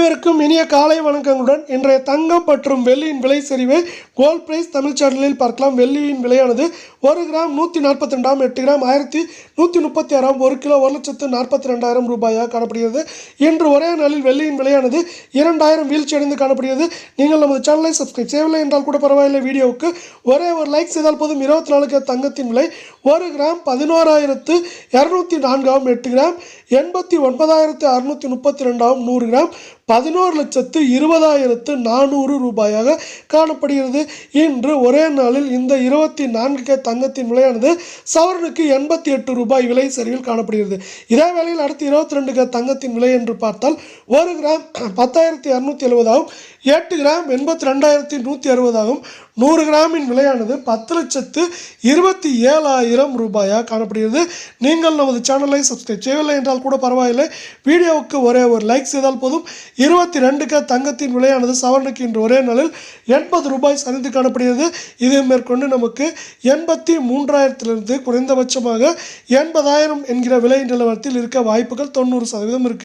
அனைவருக்கும் இனிய காலை வணக்கங்களுடன் இன்றைய தங்கம் மற்றும் வெள்ளியின் விலை சரிவை கோல்ட் பிரைஸ் தமிழ் சேனலில் பார்க்கலாம். வெள்ளியின் விலையானது 1 கிராம் 142 8 கிராம் 1136 1 கிலோ 1,42,000 ரூபாயாக காணப்படுகிறது. இன்று ஒரே நாளில் வெள்ளியின் விலையானது 2000 வீழ்ச்சியடைந்து காணப்படுகிறது. நீங்கள் நமது சேனலை சப்ஸ்கிரைப் செய்யவில்லை என்றால் கூட பரவாயில்லை, வீடியோவுக்கு ஒரே ஒரு லைக் செய்தால் போதும். 24 தங்கத்தின் விலை 1 கிராம் 11,204 8 கிராம் 89,632 100 கிராம் 11,20,400 ரூபாயாக காணப்படுகிறது. இன்று ஒரே நாளில் இந்த 24 தங்கத்தின் விலையானது சவரனுக்கு 88 ரூபாய் விலை சரிவில் காணப்படுகிறது. இதே வேளையில் அடுத்து 22 தங்கத்தின் விலை என்று பார்த்தால் 1 கிராம் 10,270 ஆகும், 8 கிராம் 82,160 ஆகும், 100 கிராமின் விலையானது 10,27,000 ரூபாயாக காணப்படுகிறது. நீங்கள் நமது சேனலை சப்ஸ்கிரைப் செய்யவில்லை என்றால் கூட பரவாயில்லை, வீடியோவுக்கு ஒரே ஒரு லைக் செய்தால் போதும். 22 தங்கத்தின் விலையானது சவரனுக்கு இன்று ஒரே நாளில் 80 ரூபாய் சரிந்து காணப்படுகிறது. இதை மேற்கொண்டு நமக்கு 83,000 குறைந்தபட்சமாக 80,000 என்கிற விலை நிலவரத்தில் இருக்க வாய்ப்புகள் 90% இருக்கு.